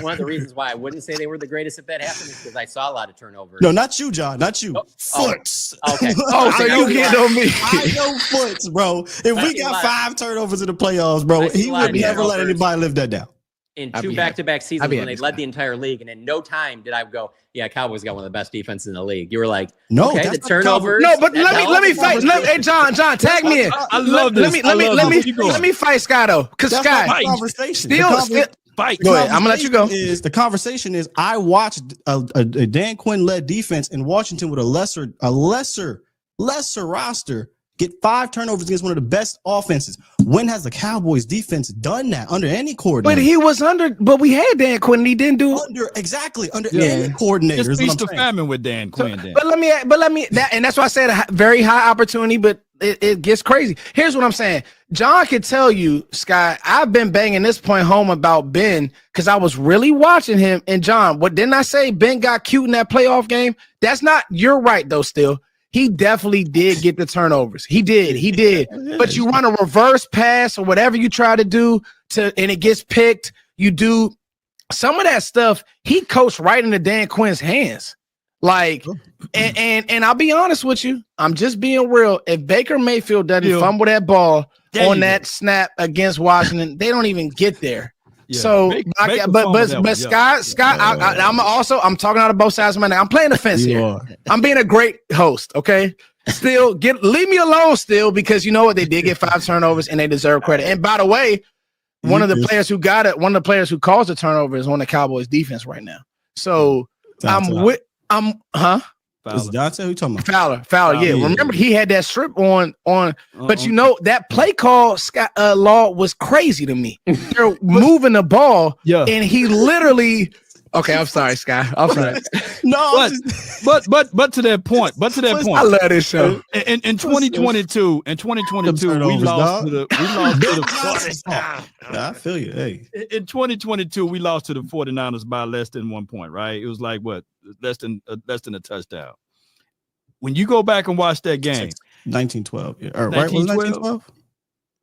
one of the reasons why I wouldn't say they were the greatest if that happened is because I saw a lot of turnovers. No, not you, John. Not you. Foots. Okay. So you get on me. I know Foots, bro. If we got 5 turnovers in the playoffs, bro, he would never let anybody live that down. In 2 back-to-back seasons when they led the entire league, and in no time did I go, yeah, Cowboys got one of the best defenses in the league. You were like, no, okay, the turnovers. No, but let me fight. Hey, John, tag me in. I love this. Let me fight Scott though, because Scott conversation. Fight. Go ahead. I'm gonna let you go. The conversation is I watched a Dan Quinn led defense in Washington with a lesser roster get 5 turnovers against one of the best offenses. When has the Cowboys defense done that under any coordinator? But we had Dan Quinn and he didn't do under any coordinator. It's feast of famine with Dan Quinn. But let me and that's why I said a very high opportunity, but it gets crazy. Here's what I'm saying. John could tell you, Scott, I've been banging this point home about Ben because I was really watching him. And John, what didn't I say? Ben got cute in that playoff game. That's not, you're right though, still. He definitely did get the turnovers. He did. But you run a reverse pass or whatever you try to do and it gets picked. You do some of that stuff. He coached right into Dan Quinn's hands. Like, and I'll be honest with you. I'm just being real. If Baker Mayfield doesn't fumble that ball on that snap against Washington, they don't even get there. Yeah. So, but Scott, I'm talking out of both sides of my neck. I'm playing the fence here. I'm being a great host. Okay, still leave me alone still, because you know what, they did get 5 turnovers and they deserve credit. And by the way, one of the players who caused the turnover is on the Cowboys defense right now. So Is Dante? Who you talking about? Fowler. Yeah. Remember he had that strip on, but you know that play call, Scott Law, was crazy to me. They're moving the ball, and he literally. Okay, I'm sorry, Scott. I'm sorry. No, but to that point. I love this show. In 2022, we lost to the. I feel you. Hey, in 2022, we lost to the 49ers by less than 1 point. Right? It was like what, less than a touchdown. When you go back and watch that game, 1912, yeah, or right? Was 1912?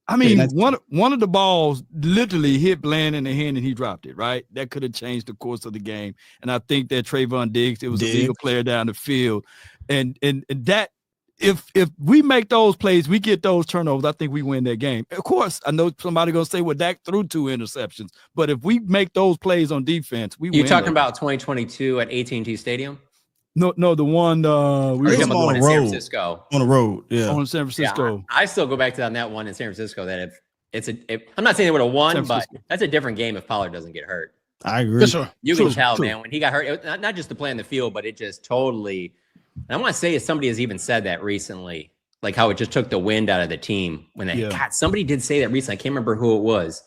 I mean, one of the balls literally hit Bland in the hand and he dropped it, right? That could have changed the course of the game. And I think that Trayvon Diggs, it was a legal player down the field. And that, if we make those plays, we get those turnovers, I think we win that game. Of course, I know somebody going to say, well, Dak threw 2 interceptions. But if we make those plays on defense, we win. You're talking about 2022 at AT&T Stadium? No, the one we were talking about the one in San Francisco. On the road, on San Francisco. Yeah, I still go back to that one in San Francisco. That I'm not saying they would have won, but that's a different game if Pollard doesn't get hurt. I agree. You can tell, man, when he got hurt, not just to play on the field, but it just totally. And I want to say, somebody has even said that recently, like how it just took the wind out of the team when somebody did say that recently. I can't remember who it was.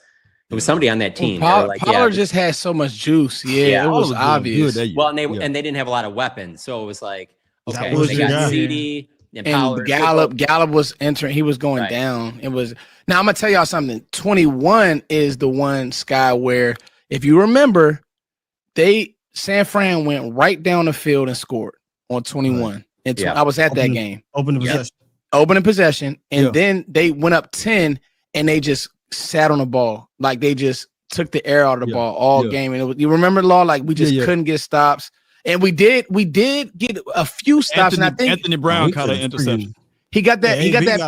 It was somebody on that team. Pollard just had so much juice. Yeah, it was obvious. Well, and they didn't have a lot of weapons, so it was like, okay, they got CD and Pollard. Gallup was entering. He was going down. It was. Now I'm gonna tell y'all something. 21 is the one, Sky, where if you remember, San Fran went right down the field and scored on 21. Right. And I was at that game. Opening possession, and then they went up 10, and they just sat on the ball. Like they just took the air out of the ball all game. And you remember, Law, like we just couldn't get stops. And we did get a few stops. And I think Anthony Brown caught an interception. He got that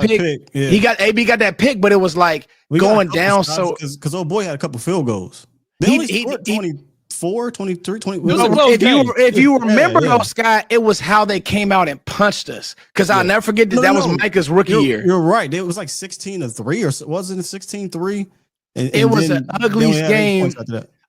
pick. AB got that pick, but it was like going down. So because old boy had a couple field goals. They only scored 24, 23, 20. If you remember though, Scott, it was how they came out and punched us. Because I'll never forget that was Micah's rookie year. You're right. It was like 16-3 or wasn't it 16-3? It was an ugly game.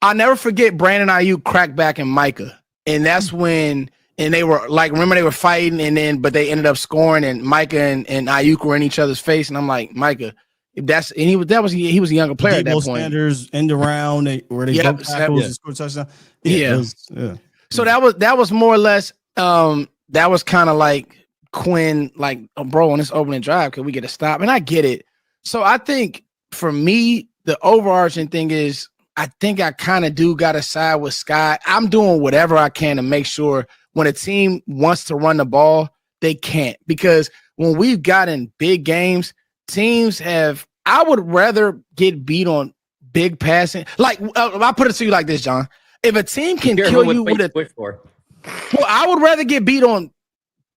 I'll never forget Brandon Ayuk cracked back in Micah. And that's when they were like, remember they were fighting but they ended up scoring, and Micah and Ayuk were in each other's face. And I'm like, Micah, he was a younger player at that point. Sanders end around where they broke tackles and scored a touchdown. So that was more or less that was kind of like Quinn, like, oh, bro, on this opening drive, could we get a stop? And I get it. So I think for me, the overarching thing is I think I kind of do got to side with Scott. I'm doing whatever I can to make sure when a team wants to run the ball, they can't. Because when we've gotten big games, teams I would rather get beat on big passing. Like I'll put it to you like this, John. If a team can kill you with well, I would rather get beat on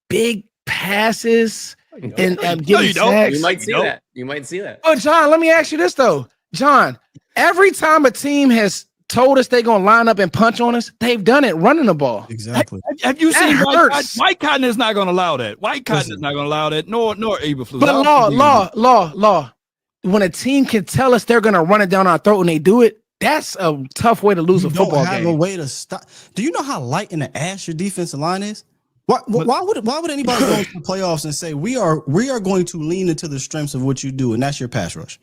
big passes and getting sacks. You might see that. You might see that. But John, let me ask you this though, John. Every time a team has told us they're gonna line up and punch on us, they've done it running the ball. Exactly. Have you seen White Cotton is not gonna allow that. White Cotton is not gonna allow that, nor Eberflus. But law. When a team can tell us they're gonna run it down our throat and they do it, that's a tough way to lose a football game. You don't have a way to stop. Do you know how light in the ass your defensive line is? Why would anybody go into the playoffs and say we are going to lean into the strengths of what you do, and that's your pass rush?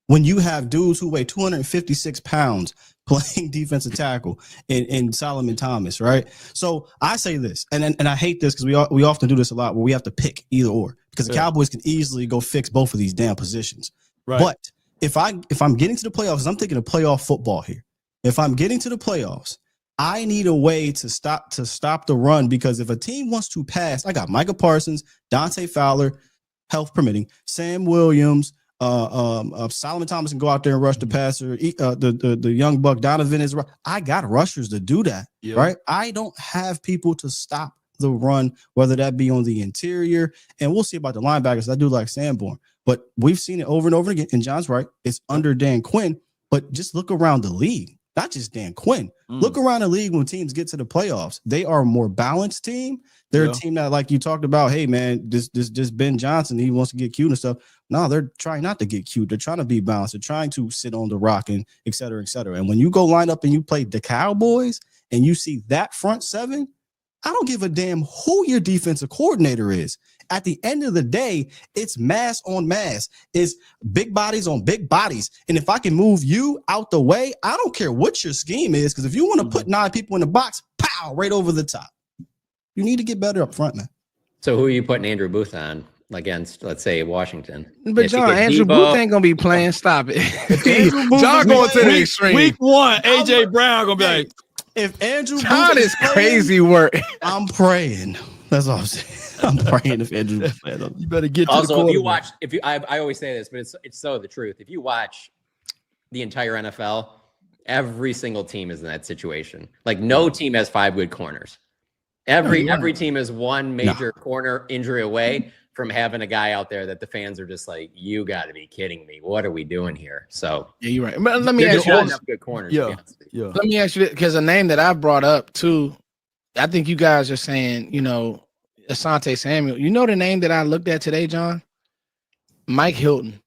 When you have dudes who weigh 256 pounds playing defensive tackle in Solomon Thomas, right? So I say this, and I hate this because we often do this a lot where we have to pick either or because the Cowboys can easily go fix both of these damn positions. Right. But if I'm getting to the playoffs, I'm thinking of playoff football here. If I'm getting to the playoffs, I need a way to stop the run because if a team wants to pass, I got Micah Parsons, Dante Fowler, health permitting, Sam Williams, Solomon Thomas can go out there and rush the passer. The young buck Donovan is. I got rushers to do that, right? I don't have people to stop the run, whether that be on the interior, and we'll see about the linebackers. I do like Sanborn, but we've seen it over and over again. And John's right; it's under Dan Quinn. But just look around the league, not just Dan Quinn. Look around the league when teams get to the playoffs. They are a more balanced team. They're a team that, like you talked about, hey man, this Ben Johnson, he wants to get cute and stuff. No, they're trying not to get cute. They're trying to be balanced. They're trying to sit on the rock and et cetera, et cetera. And when you go line up and you play the Cowboys and you see that front seven, I don't give a damn who your defensive coordinator is. At the end of the day, it's mass on mass. It's big bodies on big bodies. And if I can move you out the way, I don't care what your scheme is, because if you want to put 9 people in the box, pow, right over the top. You need to get better up front, man. So who are you putting Andrew Booth on against, let's say, Washington? But John, Andrew Booth ain't going to be playing. Stop it. John going to the extreme. Week 1, A.J. Brown going to be like, if Andrew John is crazy work. I'm praying. That's all I'm saying. I'm praying if Andrew. You better get to also, the if you I always say this, but it's so the truth. If you watch the entire NFL, every single team is in that situation. Like no team has 5 good corners. Every team is one major corner injury away from having a guy out there that the fans are just like, you got to be kidding me. What are we doing here? So yeah, you're right. But let me ask you, good corners. Let me ask you, because a name that I brought up too, I think you guys are saying, Asante Samuel. You know the name that I looked at today, John? Mike Hilton.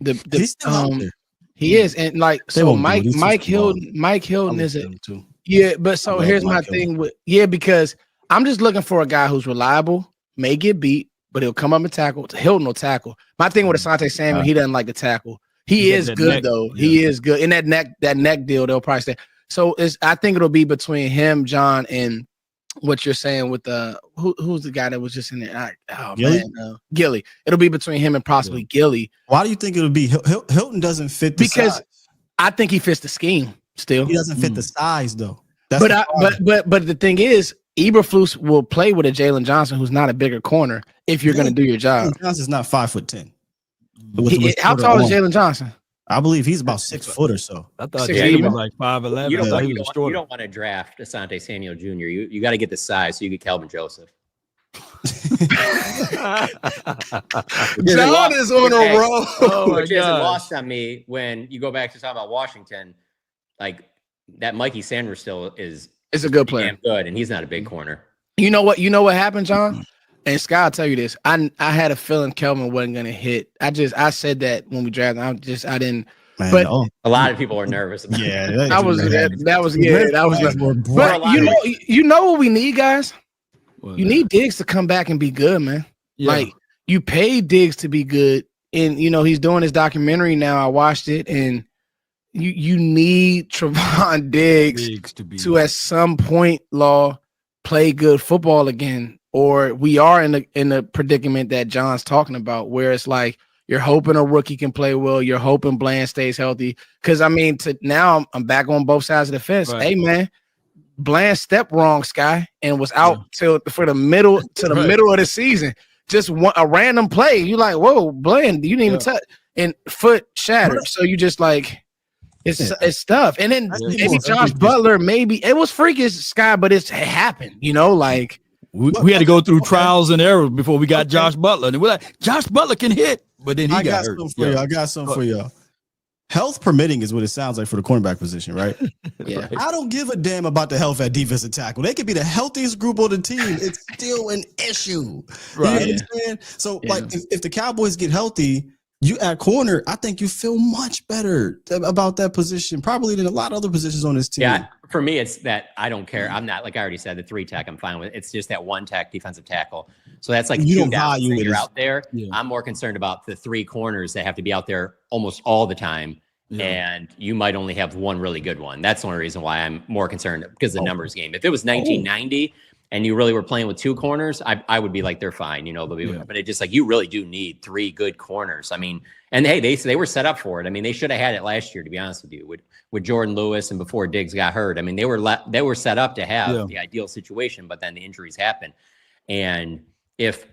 He's still out there. He is, and like so, Mike Hilton is it? Yeah, but so here's my thing with because I'm just looking for a guy who's reliable, may get beat, but he'll come up and tackle. Hilton will tackle. My thing with Asante Samuel, he doesn't like to tackle. He is good though. Yeah. He is good. In that neck deal, they'll probably stay. So I think it'll be between him, John, and what you're saying with who's the guy that was just in there? Gilly? Gilly. It'll be between him and possibly Gilly. Why do you think it'll be Hilton doesn't fit the size? I think he fits the scheme still. He doesn't fit the size though. But the thing is, Eberflus will play with a Jalen Johnson who's not a bigger corner if you're going to do your job. Jalen Johnson's not 5'10". How tall is Jalen Johnson? I believe he's about 6 foot or so. I thought he was like 5'11". You don't want to draft Asante Samuel Jr. You got to get the size so you get Calvin Joseph. John is on a roll. Which isn't lost on me when you go back to talk about Washington. Like that Mikey Sanders still is a good player. Damn good, and he's not a big corner. You know what happened, John? And Scott, I'll tell you this. I had a feeling Kelvin wasn't gonna hit. I said that when we drafted. I didn't. Man, but a lot of people are nervous about that was But you know what we need, guys? You need Diggs to come back and be good, man. Yeah. Like you paid Diggs to be good, and he's doing his documentary now. I watched it, and you need Trevon Diggs to at some point, play good football again. Or we are in the predicament that John's talking about, where it's like you're hoping a rookie can play well, you're hoping Bland stays healthy. Because now I'm back on both sides of the fence. Right. Hey man, Bland stepped wrong, Sky, and was out for the middle of the season. Just a random play. You like, whoa, Bland, you didn't even touch, and foot shattered. So you just like, It's tough. And then maybe Josh freakish. Butler, maybe it was freakish, Sky, but it happened. Like we had to go through trials and errors before we got Josh Butler. And we're like, Josh Butler can hit, but then he got hurt. I got something for y'all. Health permitting is what it sounds like for the cornerback position, right? Yeah. I don't give a damn about the health at defensive tackle. They could be the healthiest group on the team. It's still an issue. Right. You understand? So, like, if the Cowboys get healthy, you at corner, I think you feel much better about that position, probably than a lot of other positions on this team. Yeah, for me, it's that I don't care. I'm not, like I already said, the 3 tech I'm fine with. It's just that 1 tech defensive tackle. So that's like You 2 don't downs value that it you're as- out there. Yeah. I'm more concerned about the 3 corners that have to be out there almost all the time. And you might only have 1 really good one. That's the only reason why I'm more concerned, because the numbers game. If it was 1990 and you really were playing with 2 corners, I would be like, they're fine, but it just like, you really do need 3 good corners. I mean, and hey, they were set up for it. I mean, they should have had it last year, to be honest with you, with Jordan Lewis and before Diggs got hurt. I mean, they were set up to have the ideal situation, but then the injuries happened. And if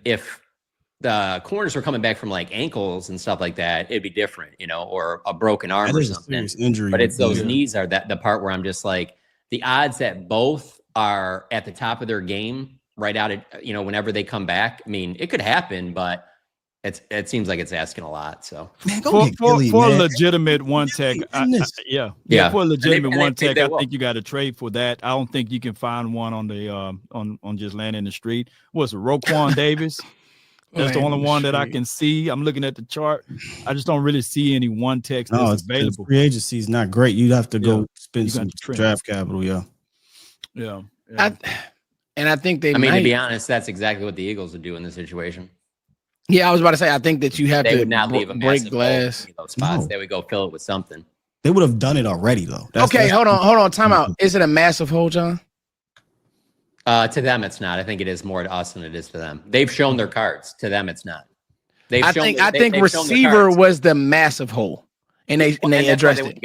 the corners were coming back from like ankles and stuff like that, it'd be different, or a broken arm or something. Injury. But it's those knees are the part where I'm just like, the odds that both are at the top of their game right out of, whenever they come back. I mean, it could happen, but it seems like it's asking a lot. So Man, for a legitimate 1 tech, for a legitimate 1 tech, I think you got to trade for that. I don't think you can find one on the on just land in the street. What's it, Roquan Davis? That's the only one that I can see. I'm looking at the chart. I just don't really see any 1 tech that's available. Free agency is not great. You'd have to go spend some draft capital. Yeah. I think they. I mean, to be honest, that's exactly what the Eagles would do in this situation. Yeah, I was about to say, I think that you have they to would not leave a break massive glass. hole in those spots. They would go fill it with something. They would have done it already, though. Hold on. Time out. Is it a massive hole, John? To them, it's not. I think it is more to us than it is to them. They've shown their cards. To them, it's not. I think receiver was the massive hole, and they addressed it.